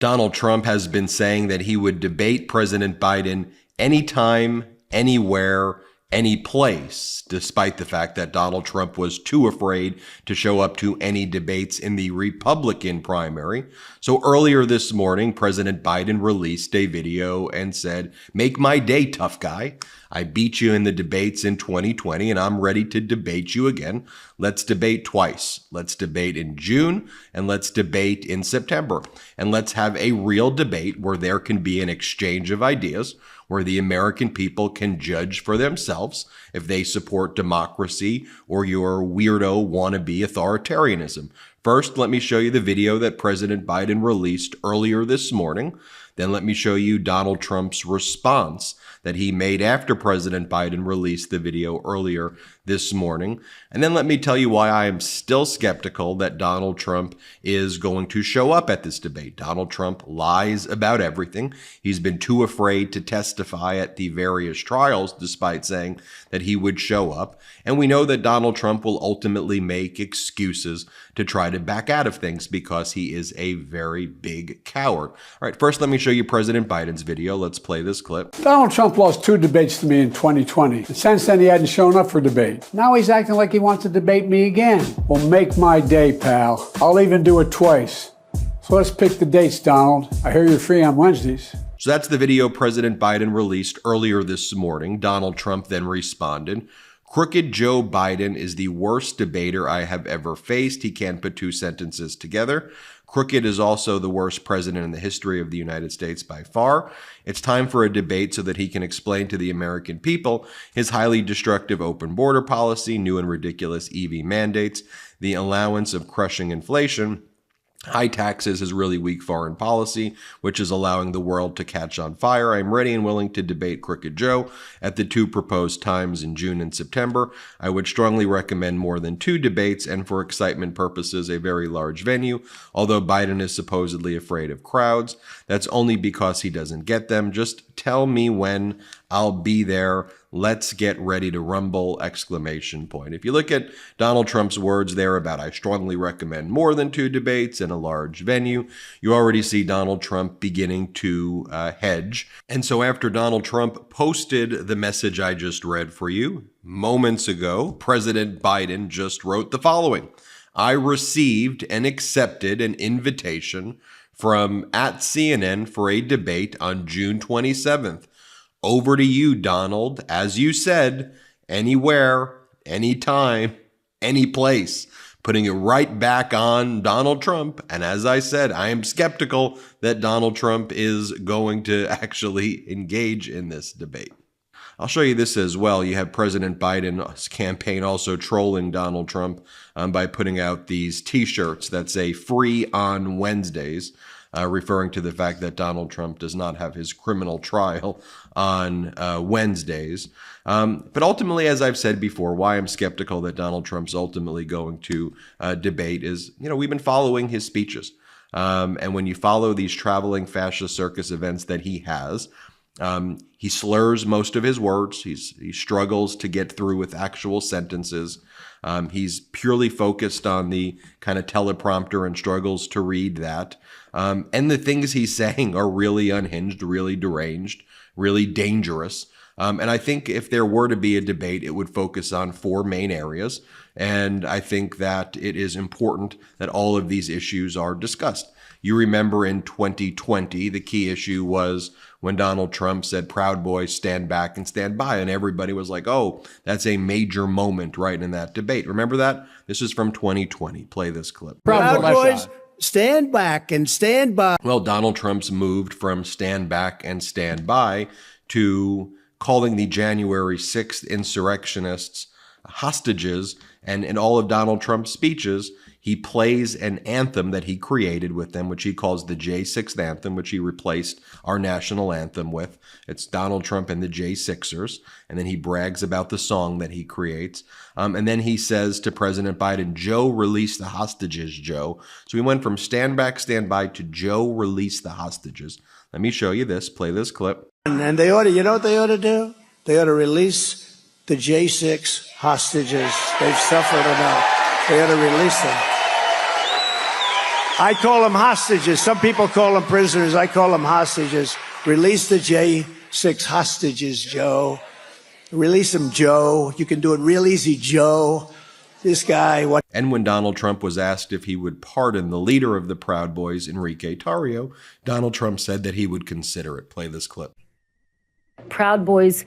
Donald Trump has been saying that he would debate President Biden anytime, anywhere, any place, despite the fact that Donald Trump was too afraid to show up to any debates in the Republican primary. So earlier this morning, President Biden released a video and said, "Make my day, tough guy. I beat you in the debates in 2020, and I'm ready to debate you again. Let's debate twice. Let's debate in June, and let's debate in September. And let's have a real debate where there can be an exchange of ideas, where the American people can judge for themselves if they support democracy or your weirdo wannabe authoritarianism." First, let me show you the video that President Biden released earlier this morning. Then let me show you Donald Trump's response that he made after President Biden released the video earlier this morning. And then let me tell you why I am still skeptical that Donald Trump is going to show up at this debate. Donald Trump lies about everything. He's been too afraid to testify at the various trials, despite saying that he would show up. And we know that Donald Trump will ultimately make excuses to try to back out of things because he is a very big coward. All right, first let me show you President Biden's video. Let's play this clip. Donald Trump lost 2 debates to me in 2020. And since then, he hadn't shown up for debate. Now he's acting like he wants to debate me again. Well, make my day, pal. I'll even do it twice. So let's pick the dates, Donald. I hear you're free on Wednesdays. So that's the video President Biden released earlier this morning. Donald Trump then responded, "Crooked Joe Biden is the worst debater I have ever faced. He can't put 2 sentences together. Crooked is also the worst president in the history of the United States by far. It's time for a debate so that he can explain to the American people his highly destructive open border policy, new and ridiculous EV mandates, the allowance of crushing inflation, high taxes, his really weak foreign policy, which is allowing the world to catch on fire. I'm ready and willing to debate Crooked Joe at the 2 proposed times in June and September. I would strongly recommend more than 2 debates and, for excitement purposes, a very large venue. Although Biden is supposedly afraid of crowds, that's only because he doesn't get them. Just tell me when. I'll be there. Let's get ready to rumble, exclamation point." If you look at Donald Trump's words there about "I strongly recommend more than 2 debates in a large venue," you already see Donald Trump beginning to hedge. And so after Donald Trump posted the message I just read for you moments ago, President Biden just wrote the following: "I received and accepted an invitation from @CNN for a debate on June 27th. Over to you, Donald. As you said, anywhere, anytime, any place." Putting it right back on Donald Trump. And as I said, I am skeptical that Donald Trump is going to actually engage in this debate. I'll show you this as well. You have President Biden's campaign also trolling Donald Trump by putting out these T-shirts that say "Free on Wednesdays," referring to the fact that Donald Trump does not have his criminal trial on Wednesdays. But ultimately, as I've said before, why I'm skeptical that Donald Trump's ultimately going to debate is, we've been following his speeches. And when you follow these traveling fascist circus events that he has, he slurs most of his words. He struggles to get through with actual sentences. He's purely focused on the kind of teleprompter and struggles to read that. And the things he's saying are really unhinged, really deranged, really dangerous. And I think if there were to be a debate, it would focus on 4 main areas. And I think that it is important that all of these issues are discussed. You remember in 2020, the key issue was when Donald Trump said, "Proud Boys, stand back and stand by." And everybody was like, oh, that's a major moment right in that debate. Remember that? This is from 2020. Play this clip. Proud Boys, stand back and stand by. Well, Donald Trump's moved from stand back and stand by to calling the January 6th insurrectionists hostages. And in all of Donald Trump's speeches, he plays an anthem that he created with them, which he calls the J6 anthem, which he replaced our national anthem with. It's Donald Trump and the J6ers. And then he brags about the song that he creates. And then he says to President Biden, "Joe, release the hostages, Joe." So we went from stand back, stand by to Joe, release the hostages. Let me show you this. Play this clip. And they ought to, you know what they ought to do? They ought to release the J6 hostages. They've suffered enough. They ought to release them. I call them hostages. Some people call them prisoners. I call them hostages. Release the J6 hostages, Joe. Release them, Joe. You can do it real easy, Joe. This guy, what? And when Donald Trump was asked if he would pardon the leader of the Proud Boys, Enrique Tario, Donald Trump said that he would consider it. Play this clip. Proud Boys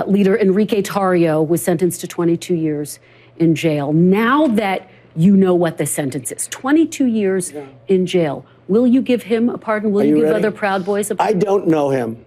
leader Enrique Tario was sentenced to 22 years in jail. Now that you know what the sentence is, 22 years in jail, will you give him a pardon? Will you give other Proud Boys a pardon? I don't know him.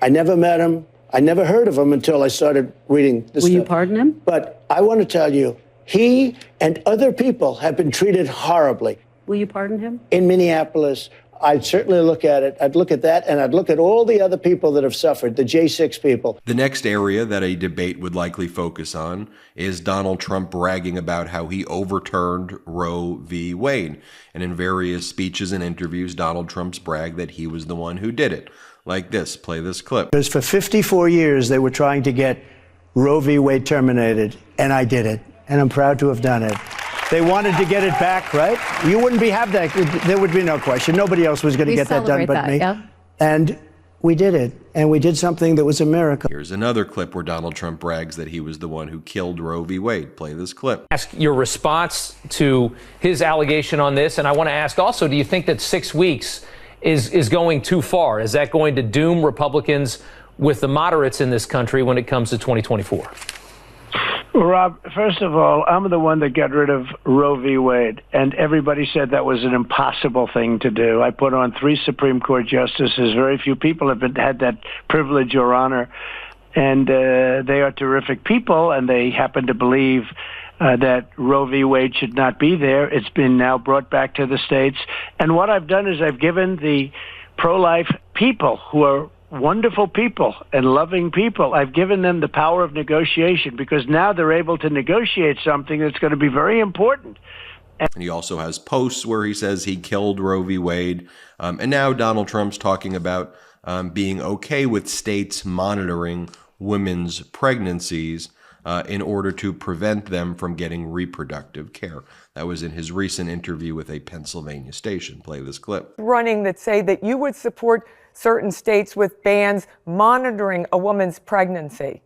I never met him. I never heard of him until I started reading this. Will you pardon him? But I want to tell you, he and other people have been treated horribly. Will you pardon him? In Minneapolis, I'd certainly look at it. I'd look at that, and I'd look at all the other people that have suffered, the J6 people. The next area that a debate would likely focus on is Donald Trump bragging about how he overturned Roe v. Wade. And in various speeches and interviews, Donald Trump's bragged that he was the one who did it. Like this, play this clip. Because for 54 years, they were trying to get Roe v. Wade terminated, and I did it, and I'm proud to have done it. They wanted to get it back, right? You wouldn't have that. There would be no question. Nobody else was going to get that done but me. Yeah. And we did it. And we did something that was a miracle. Here's another clip where Donald Trump brags that he was the one who killed Roe v. Wade. Play this clip. Ask your response to his allegation on this. And I want to ask also, do you think that 6 weeks is going too far? Is that going to doom Republicans with the moderates in this country when it comes to 2024? Well, Rob, first of all, I'm the one that got rid of Roe v. Wade, and everybody said that was an impossible thing to do. I put on 3 Supreme Court justices. Very few people have had that privilege or honor, and they are terrific people, and they happen to believe that Roe v. Wade should not be there. It's been now brought back to the states, and what I've done is I've given the pro-life people who are wonderful people and loving people, I've given them the power of negotiation, because now they're able to negotiate something that's going to be very important. And he also has posts where he says he killed Roe v. Wade. And now Donald Trump's talking about being okay with states monitoring women's pregnancies in order to prevent them from getting reproductive care. That was in his recent interview with a Pennsylvania station. Play this clip. Running that say that you would support certain states with bans monitoring a woman's pregnancy.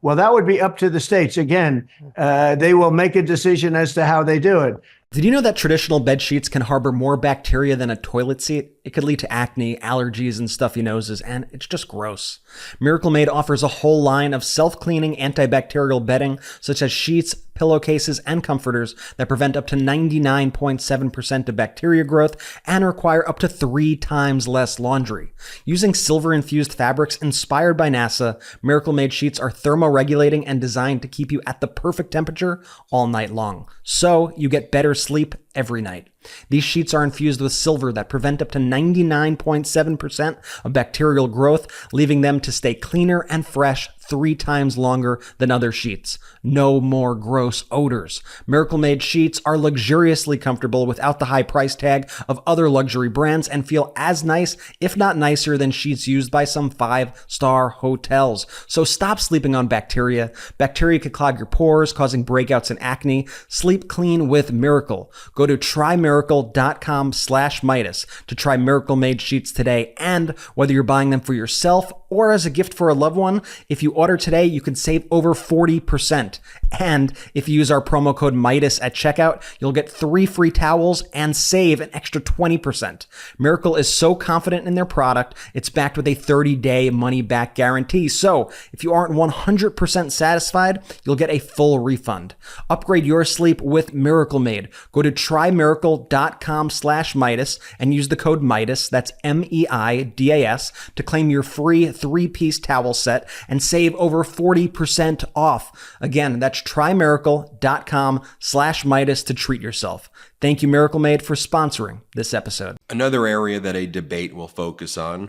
Well, that would be up to the states. Again, they will make a decision as to how they do it. Did you know that traditional bed sheets can harbor more bacteria than a toilet seat? It could lead to acne, allergies, and stuffy noses, and it's just gross. Miracle Made offers a whole line of self-cleaning antibacterial bedding, such as sheets, pillowcases, and comforters that prevent up to 99.7% of bacteria growth and require up to 3 times less laundry. Using silver-infused fabrics inspired by NASA, Miracle Made sheets are thermoregulating and designed to keep you at the perfect temperature all night long, so you get better sleep every night. These sheets are infused with silver that prevent up to 99.7% of bacterial growth, leaving them to stay cleaner and fresh 3 times longer than other sheets. No more gross odors. Miracle Made sheets are luxuriously comfortable without the high price tag of other luxury brands and feel as nice, if not nicer, than sheets used by some 5-star hotels. So stop sleeping on bacteria. Bacteria could clog your pores, causing breakouts and acne. Sleep clean with Miracle. Go to trymiracle.com/Meidas to try Miracle Made sheets today. And whether you're buying them for yourself or as a gift for a loved one, if you order today, you can save over 40%. And if you use our promo code Meidas at checkout, you'll get 3 free towels and save an extra 20%. Miracle is so confident in their product, it's backed with a 30-day money-back guarantee. So if you aren't 100% satisfied, you'll get a full refund. Upgrade your sleep with Miracle Made. Go to trymiracle.com/Meidas and use the code Meidas, that's MEIDAS, to claim your free 3-piece towel set and save over 40% off. Again, that's trymiracle.com/Meidas to treat yourself. Thank you, Miracle Made, for sponsoring this episode. Another area that a debate will focus on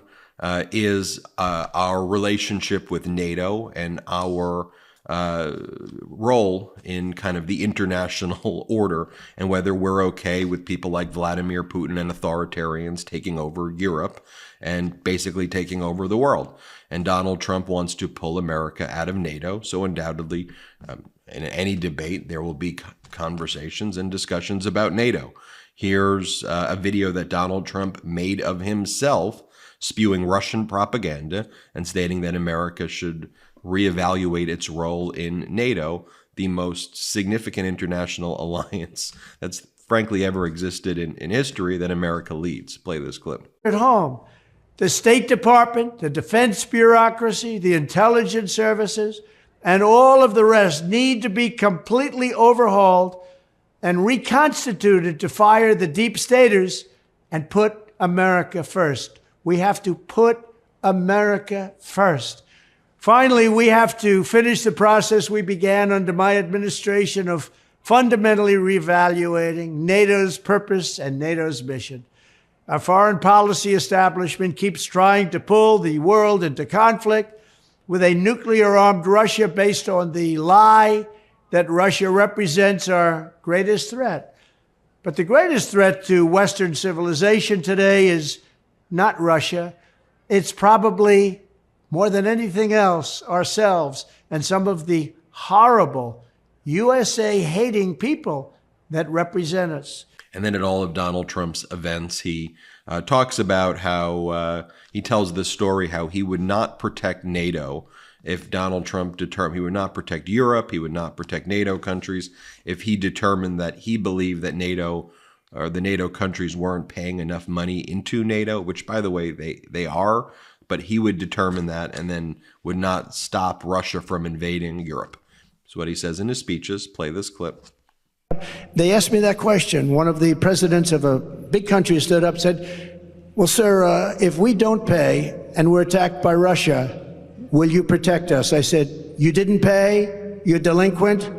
is our relationship with NATO and our role in kind of the international order, and whether we're okay with people like Vladimir Putin and authoritarians taking over Europe and basically taking over the world. And Donald Trump wants to pull America out of NATO. So undoubtedly, in any debate, there will be conversations and discussions about NATO. Here's a video that Donald Trump made of himself spewing Russian propaganda and stating that America should reevaluate its role in NATO, the most significant international alliance that's frankly ever existed in history that America leads. Play this clip. At home, the State Department, the defense bureaucracy, the intelligence services, and all of the rest need to be completely overhauled and reconstituted to fire the deep staters and put America first. We have to put America first. Finally, we have to finish the process we began under my administration of fundamentally reevaluating NATO's purpose and NATO's mission. Our foreign policy establishment keeps trying to pull the world into conflict with a nuclear-armed Russia based on the lie that Russia represents our greatest threat. But the greatest threat to Western civilization today is not Russia. It's probably, more than anything else, ourselves and some of the horrible USA-hating people that represent us. And then at all of Donald Trump's events, he talks about how he tells this story, how he would not protect NATO if Donald Trump determined, he would not protect Europe, he would not protect NATO countries if he determined that he believed that NATO or the NATO countries weren't paying enough money into NATO, which, by the way, they are, but he would determine that and then would not stop Russia from invading Europe. That's what he says in his speeches. Play this clip. They asked me that question. One of the presidents of a big country stood up and said, well, sir, if we don't pay and we're attacked by Russia, will you protect us? I said, you didn't pay? You're delinquent?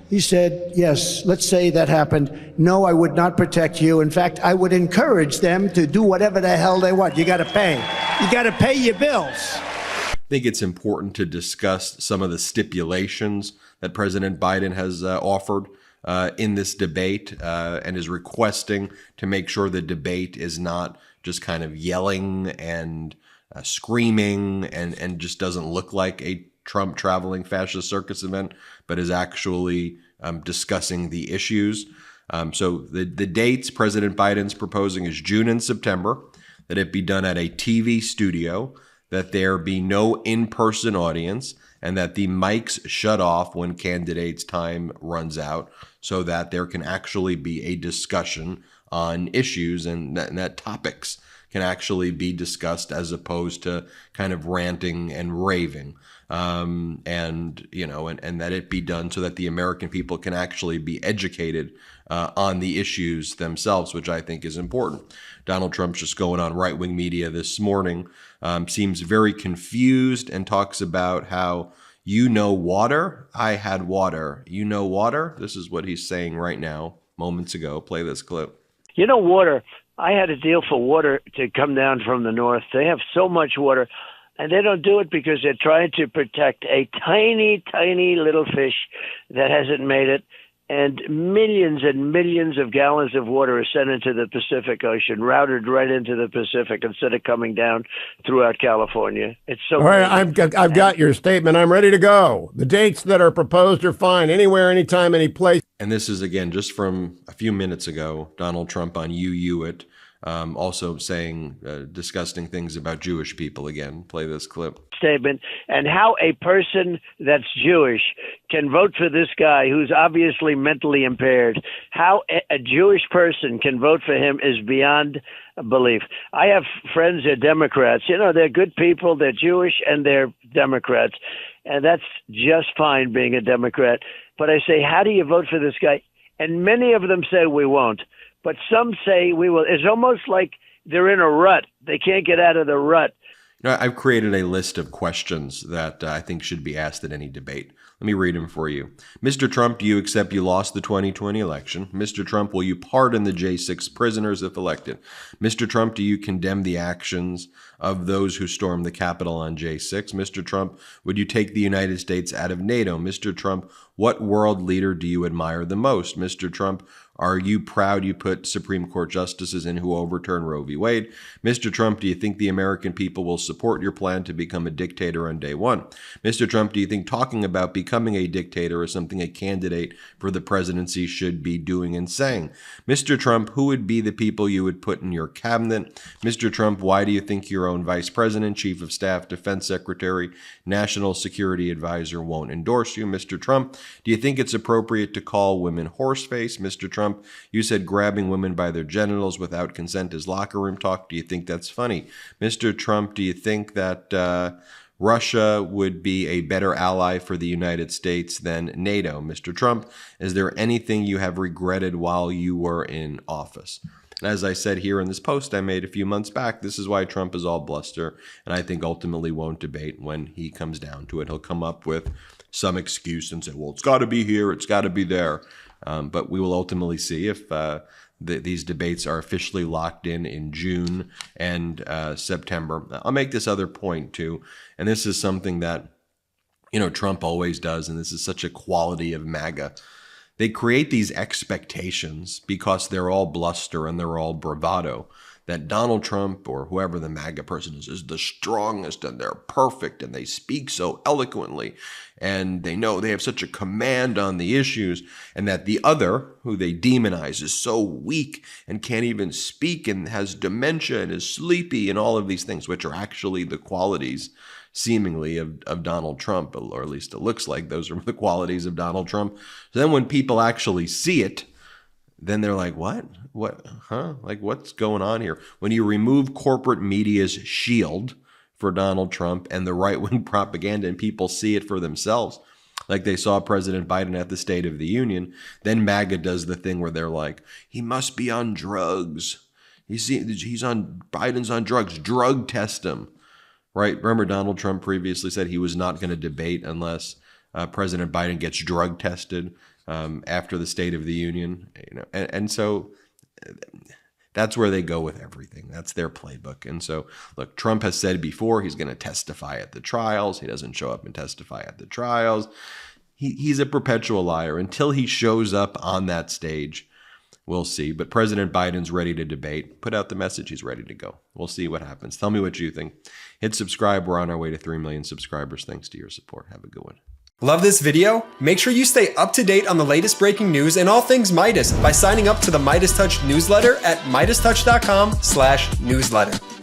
He said, yes, let's say that happened. No, I would not protect you. In fact, I would encourage them to do whatever the hell they want. You got to pay. You got to pay your bills. I think it's important to discuss some of the stipulations that President Biden has offered in this debate and is requesting to make sure the debate is not just kind of yelling and screaming and just doesn't look like a Trump traveling fascist circus event, but is actually discussing the issues. So the dates President Biden's proposing is June and September, that it be done at a TV studio, that there be no in-person audience, and that the mics shut off when candidates' time runs out so that there can actually be a discussion on issues and that topics can actually be discussed as opposed to kind of ranting and raving. And that it be done so that the American people can actually be educated on the issues themselves, which I think is important. Donald Trump's just going on right-wing media this morning, seems very confused and talks about how, water? I had water. Water? This is what he's saying right now, moments ago. Play this clip. Water. I had a deal for water to come down from the north. They have so much water, and they don't do it because they're trying to protect a tiny, tiny little fish that hasn't made it. And millions of gallons of water are sent into the Pacific Ocean, routed right into the Pacific instead of coming down throughout California. It's so. All right, I've got your statement. I'm ready to go. The dates that are proposed are fine. Anywhere, anytime, any place. And this is, again, just from a few minutes ago, Donald Trump on it, also saying disgusting things about Jewish people again. Play this clip. Statement, and how a person that's Jewish can vote for this guy who's obviously mentally impaired. How a Jewish person can vote for him is beyond belief. I have friends that are Democrats. They're good people. They're Jewish and they're Democrats. And that's just fine being a Democrat. But I say, how do you vote for this guy? And many of them say we won't. But some say we will. It's almost like they're in a rut. They can't get out of the rut. I've created a list of questions that I think should be asked at any debate. Let me read them for you. Mr. Trump, do you accept you lost the 2020 election? Mr. Trump, will you pardon the J6 prisoners if elected? Mr. Trump, do you condemn the actions of those who stormed the Capitol on J6? Mr. Trump, would you take the United States out of NATO? Mr. Trump, what world leader do you admire the most? Mr. Trump, are you proud you put Supreme Court justices in who overturned Roe v. Wade? Mr. Trump, do you think the American people will support your plan to become a dictator on day one? Mr. Trump, do you think talking about becoming becoming a dictator is something a candidate for the presidency should be doing and saying. Mr. Trump, who would be the people you would put in your cabinet? Mr. Trump, why do you think your own vice president, chief of staff, defense secretary, national security advisor won't endorse you? Mr. Trump, do you think it's appropriate to call women horseface? Mr. Trump, you said grabbing women by their genitals without consent is locker room talk. Do you think that's funny? Mr. Trump, do you think that Russia would be a better ally for the United States than NATO? Mr. Trump, is there anything you have regretted while you were in office? And as I said here in this post I made a few months back, this is why Trump is all bluster, and I think ultimately won't debate when he comes down to it. He'll come up with some excuse and say, well, it's got to be here, it's got to be there. But we will ultimately see if these debates are officially locked in June and September. I'll make this other point too, and this is something that Trump always does, and this is such a quality of MAGA. They create these expectations because they're all bluster and they're all bravado, that Donald Trump or whoever the MAGA person is the strongest and they're perfect and they speak so eloquently and they know they have such a command on the issues, and that the other, who they demonize, is so weak and can't even speak and has dementia and is sleepy and all of these things, which are actually the qualities seemingly of Donald Trump, or at least it looks like those are the qualities of Donald Trump. So then when people actually see it, then they're like, what, like what's going on here? When you remove corporate media's shield for Donald Trump and the right-wing propaganda and people see it for themselves, like they saw President Biden at the State of the Union, then MAGA does the thing where they're like, he must be on drugs. Biden's on drugs. Drug test him. Right? Remember, Donald Trump previously said he was not going to debate unless President Biden gets drug tested after the State of the Union. And so that's where they go with everything. That's their playbook. And so, look, Trump has said before he's going to testify at the trials. He doesn't show up and testify at the trials. He's a perpetual liar until he shows up on that stage. We'll see. But President Biden's ready to debate. Put out the message. He's ready to go. We'll see what happens. Tell me what you think. Hit subscribe. We're on our way to 3 million subscribers. Thanks to your support. Have a good one. Love this video? Make sure you stay up to date on the latest breaking news and all things Midas by signing up to the MeidasTouch newsletter at MeidasTouch.com/newsletter.